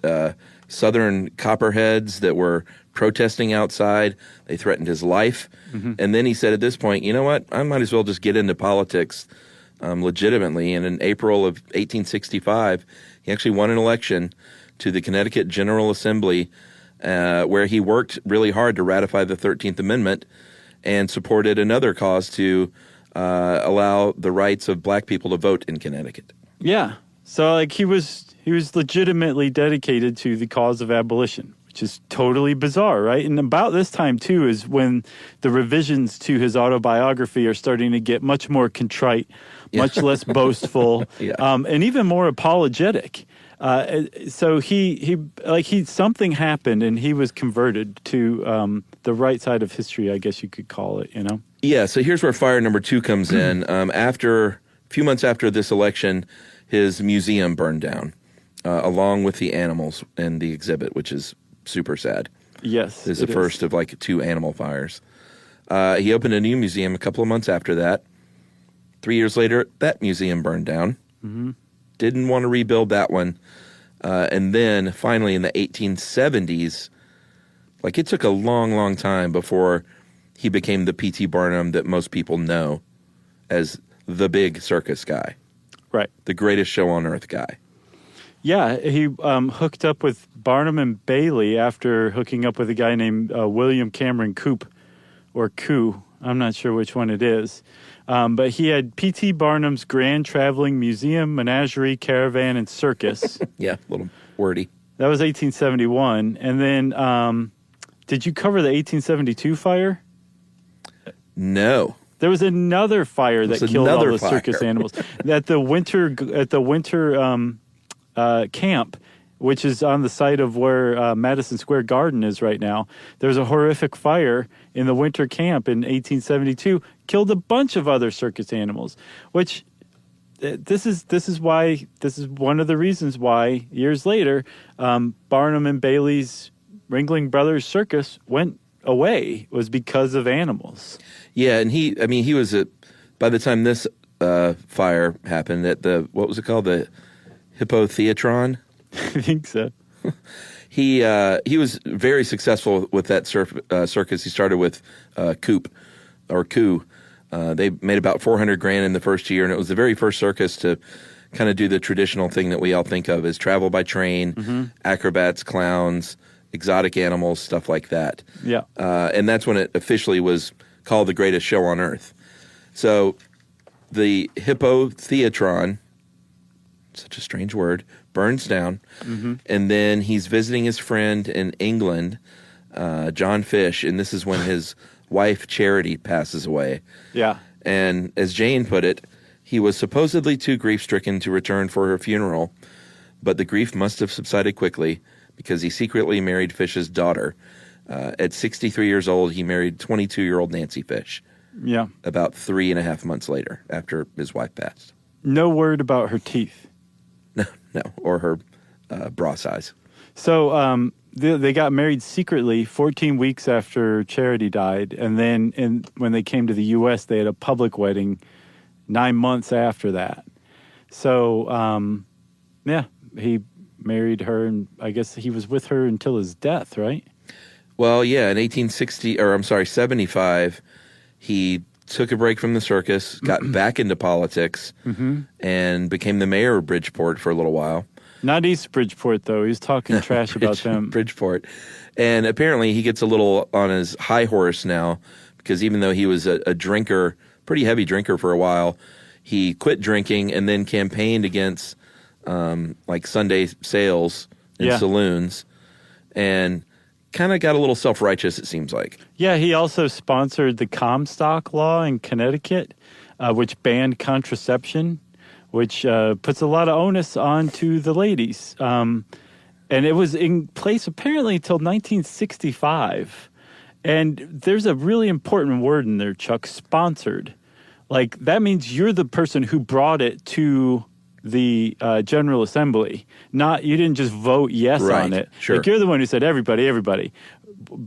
Southern Copperheads that were protesting outside. They threatened his life. Mm-hmm. And then he said at this point, you know what, I might as well just get into politics legitimately. And in April of 1865, he actually won an election to the Connecticut General Assembly, where he worked really hard to ratify the 13th Amendment and supported another cause to allow the rights of black people to vote in Connecticut. Yeah. So like he was legitimately dedicated to the cause of abolition, which is totally bizarre, right? And about this time, too, is when the revisions to his autobiography are starting to get much more contrite, much less boastful, and even more apologetic. So something happened, and he was converted to the right side of history, I guess you could call it, you know? Yeah, so here's where fire number 2 comes in. A few months after this election, his museum burned down, along with the animals and the exhibit, which is super sad. Yes, This is the first of like 2 animal fires. He opened a new museum a couple of months after that. 3 years later, that museum burned down. Mm-hmm. Didn't want to rebuild that one. And then finally in the 1870s, like it took a long, long time before he became the P.T. Barnum that most people know as the big circus guy. Right. The greatest show on earth guy. Yeah, he hooked up with Barnum and Bailey after hooking up with a guy named William Cameron Coop, or Coo. I'm not sure which one it is. But he had P.T. Barnum's Grand Traveling Museum, Menagerie, Caravan, and Circus. Yeah, a little wordy. That was 1871. And then did you cover the 1872 fire? No. There was another fire that killed all the circus animals. At the winter camp, which is on the site of where Madison Square Garden is right now. There was a horrific fire in the winter camp in 1872, killed a bunch of other circus animals, which this is one of the reasons why years later Barnum and Bailey's Ringling Brothers Circus went away, was because of animals. Yeah, and he was by the time this fire happened at what was it called? The Hippotheatron? I think so. He was very successful with that circus. He started with Coo. They made about $400,000 in the first year, and it was the very first circus to kind of do the traditional thing that we all think of as travel by train, acrobats, clowns, exotic animals, stuff like that. Yeah. And that's when it officially was called the greatest show on earth. So the Hippotheatron, such a strange word, burns down, and then he's visiting his friend in England, John Fish, and this is when his wife Charity passes away. Yeah. And as Jane put it, he was supposedly too grief-stricken to return for her funeral, but the grief must have subsided quickly because he secretly married Fish's daughter, At 63 years old, he married 22-year-old Nancy Fish Yeah. about 3.5 months later after his wife passed. No word about her teeth. No, or her bra size. So they got married secretly 14 weeks after Charity died. And then when they came to the U.S., they had a public wedding 9 months after that. So, yeah, he married her, and I guess he was with her until his death, right? Well, yeah, in 75, he took a break from the circus, got back into politics, and became the mayor of Bridgeport for a little while. Not East Bridgeport, though. He's talking trash about them. Bridgeport. And apparently he gets a little on his high horse now, because even though he was a drinker, pretty heavy drinker for a while, he quit drinking and then campaigned against like Sunday sales in saloons, and kind of got a little self-righteous, it seems like. Yeah, he also sponsored the Comstock law in Connecticut, which banned contraception, which puts a lot of onus onto the ladies. And it was in place apparently until 1965. And there's a really important word in there, Chuck, sponsored. Like, that means you're the person who brought it to the General Assembly. You didn't just vote yes on it. Sure. Like, you're the one who said, everybody,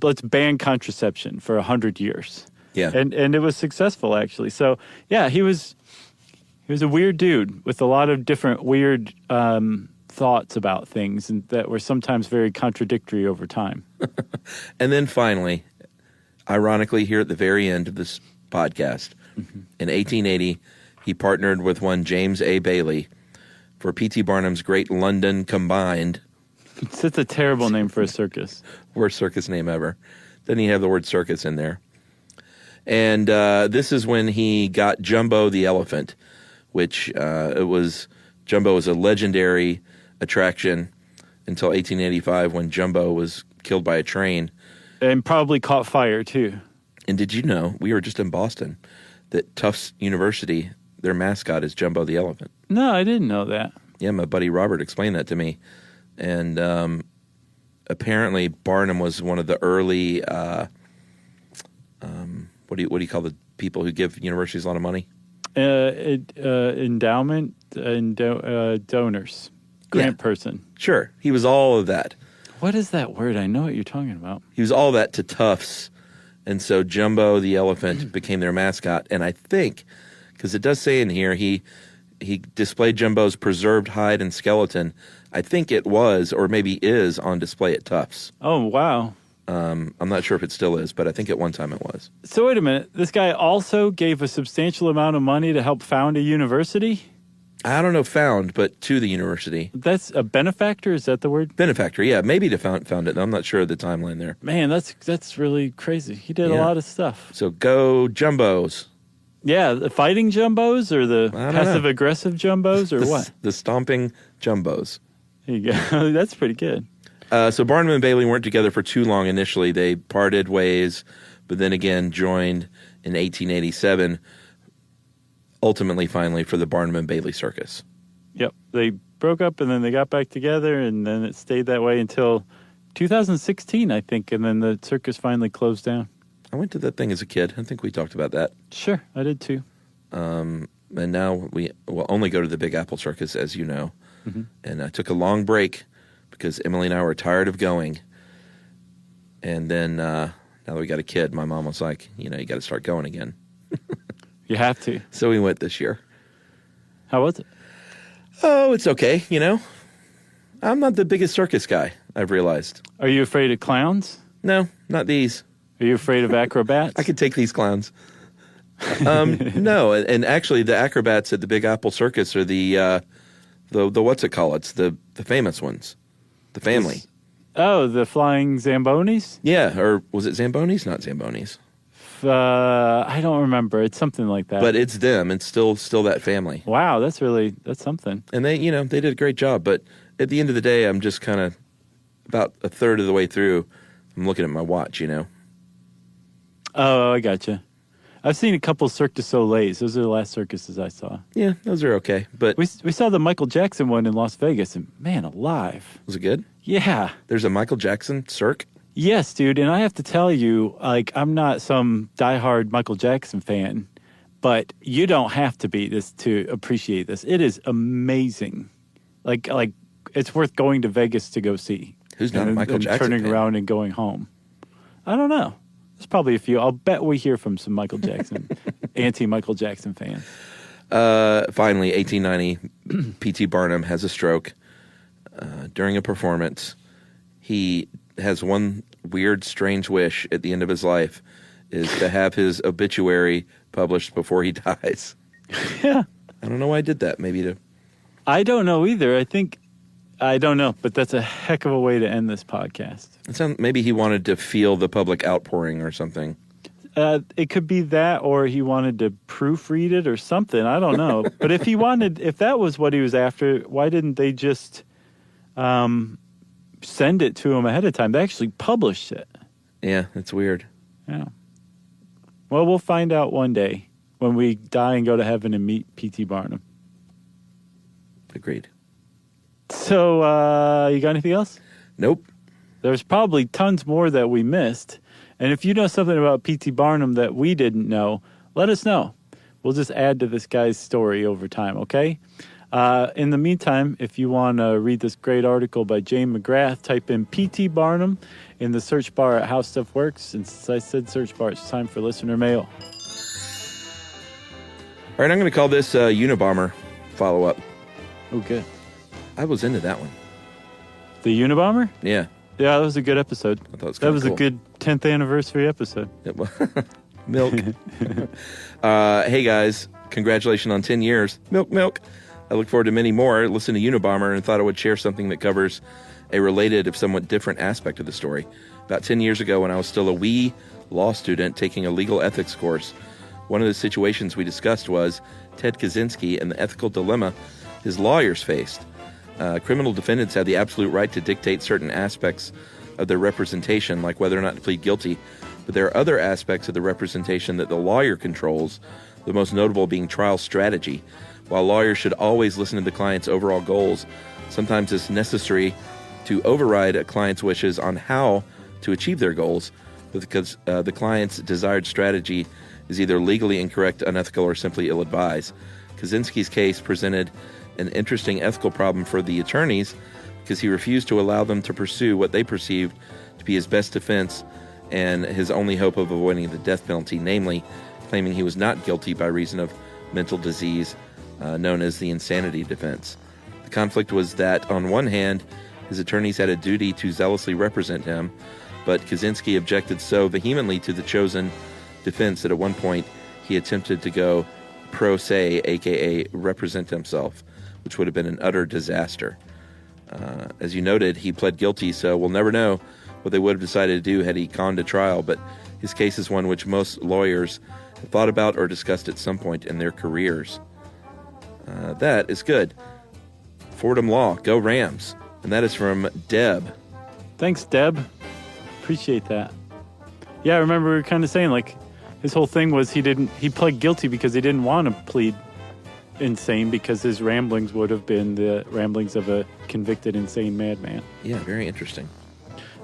let's ban contraception for 100 years. Yeah. And it was successful, actually. So, yeah, he was a weird dude with a lot of different weird thoughts about things, and that were sometimes very contradictory over time. And then finally, ironically, here at the very end of this podcast, in 1880, he partnered with one James A. Bailey for P.T. Barnum's Great London Combined. It's such a terrible name for a circus. Worst circus name ever. Doesn't even have the word circus in there. And this is when he got Jumbo the elephant, which Jumbo was a legendary attraction until 1885 when Jumbo was killed by a train. And probably caught fire, too. And did you know, we were just in Boston, that Tufts University, their mascot is Jumbo the elephant? No, I didn't know that. Yeah, my buddy Robert explained that to me. And apparently Barnum was one of the early, what do you call the people who give universities a lot of money? Endowment and donors. Grant person. Sure. He was all of that. What is that word? I know what you're talking about. He was all that to Tufts. And so Jumbo the elephant became their mascot. And I think, because it does say in here, he displayed Jumbo's preserved hide and skeleton. I think it was, or maybe is, on display at Tufts. Oh, wow. I'm not sure if it still is, but I think at one time it was. So wait a minute. This guy also gave a substantial amount of money to help found a university? I don't know, found, but to the university. That's a benefactor? Is that the word? Benefactor, yeah. Maybe to found it. I'm not sure of the timeline there. Man, that's really crazy. He did a lot of stuff. So go Jumbos. Yeah, the fighting Jumbos or the passive-aggressive Jumbos or what? The stomping Jumbos. There you go. That's pretty good. So Barnum and Bailey weren't together for too long initially. They parted ways, but then again joined in 1887, ultimately, finally, for the Barnum and Bailey Circus. Yep. They broke up, and then they got back together, and then it stayed that way until 2016, I think, and then the circus finally closed down. I went to that thing as a kid. I think we talked about that. Sure, I did too. And now we will only go to the Big Apple Circus, as you know. Mm-hmm. And I took a long break because Emily and I were tired of going. And then now that we got a kid, my mom was like, you got to start going again. You have to. So we went this year. How was it? Oh, it's okay, I'm not the biggest circus guy, I've realized. Are you afraid of clowns? No, not these. Are you afraid of acrobats? I could take these clowns. No, and actually the acrobats at the Big Apple Circus are the what's it called? It's the famous ones. The family. The flying Zambonis? Yeah, or was it Zambonis? Not Zambonis. I don't remember. It's something like that. But it's them. It's still that family. Wow, that's something. And they did a great job. But at the end of the day, I'm just kind of about a third of the way through. I'm looking at my watch, Oh, I gotcha. I've seen a couple Cirque du Soleils. Those are the last circuses I saw. Yeah, those are okay. But we saw the Michael Jackson one in Las Vegas, and man alive. Was it good? Yeah. There's a Michael Jackson Cirque? Yes, dude. And I have to tell you, like, I'm not some diehard Michael Jackson fan, but you don't have to be this to appreciate this. It is amazing. Like it's worth going to Vegas to go see. Who's not a Michael Jackson turning fan? around and going home. I don't know. There's probably a few. I'll bet we hear from some Michael Jackson, anti-Michael Jackson fans. Finally, 1890, P.T. Barnum has a stroke during a performance. He has one weird, strange wish at the end of his life, is to have his obituary published before he dies. Yeah. I don't know why I did that. Maybe to... I don't know either. I don't know, but that's a heck of a way to end this podcast. Maybe he wanted to feel the public outpouring or something. It could be that, or he wanted to proofread it or something. I don't know. But if that was what he was after, why didn't they just send it to him ahead of time? They actually published it. Yeah, it's weird. Yeah. Well, we'll find out one day when we die and go to heaven and meet P.T. Barnum. Agreed. So, you got anything else? Nope. There's probably tons more that we missed. And if you know something about P.T. Barnum that we didn't know, let us know. We'll just add to this guy's story over time, okay? In the meantime, if you want to read this great article by Jane McGrath, type in P.T. Barnum in the search bar at How Stuff Works. And since I said search bar, it's time for listener mail. All right, I'm going to call this Unabomber follow-up. Oh, good. I was into that one. The Unabomber? Yeah. Yeah, that was a good episode. I thought it was That was cool. a good 10th anniversary episode. Milk. Hey, guys. Congratulations on 10 years. Milk. I look forward to many more. Listen to Unabomber and thought I would share something that covers a related, if somewhat different aspect of the story. About 10 years ago, when I was still a wee law student taking a legal ethics course, one of the situations we discussed was Ted Kaczynski and the ethical dilemma his lawyers faced. Criminal defendants have the absolute right to dictate certain aspects of their representation, like whether or not to plead guilty, but there are other aspects of the representation that the lawyer controls, the most notable being trial strategy. While lawyers should always listen to the client's overall goals, sometimes it's necessary to override a client's wishes on how to achieve their goals, because the client's desired strategy is either legally incorrect, unethical, or simply ill-advised. Kaczynski's case presented an interesting ethical problem for the attorneys because he refused to allow them to pursue what they perceived to be his best defense and his only hope of avoiding the death penalty, namely claiming he was not guilty by reason of mental disease known as the insanity defense. The conflict was that, on one hand, his attorneys had a duty to zealously represent him, but Kaczynski objected so vehemently to the chosen defense that at one point he attempted to go pro se, aka represent himself, which would have been an utter disaster. As you noted, he pled guilty, so we'll never know what they would have decided to do had he gone to trial, but his case is one which most lawyers have thought about or discussed at some point in their careers. That is good. Fordham Law, go Rams. And that is from Deb. Thanks, Deb. Appreciate that. Yeah, I remember we were kind of saying, like, his whole thing was he pled guilty because he didn't want to plead insane because his ramblings would have been the ramblings of a convicted insane madman. Yeah, very interesting.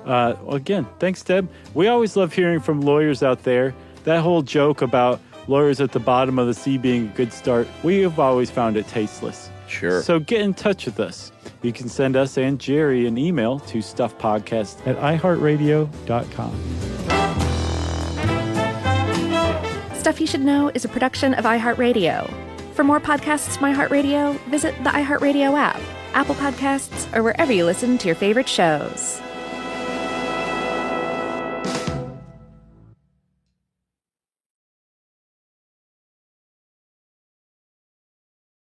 Again, thanks, Deb. We always love hearing from lawyers out there. That whole joke about lawyers at the bottom of the sea being a good start, we have always found it tasteless. Sure. So get in touch with us. You can send us and Jerry an email to stuffpodcast@iheartradio.com. Stuff You Should Know is a production of iHeartRadio. For more podcasts from iHeartRadio, visit the iHeartRadio app, Apple Podcasts, or wherever you listen to your favorite shows.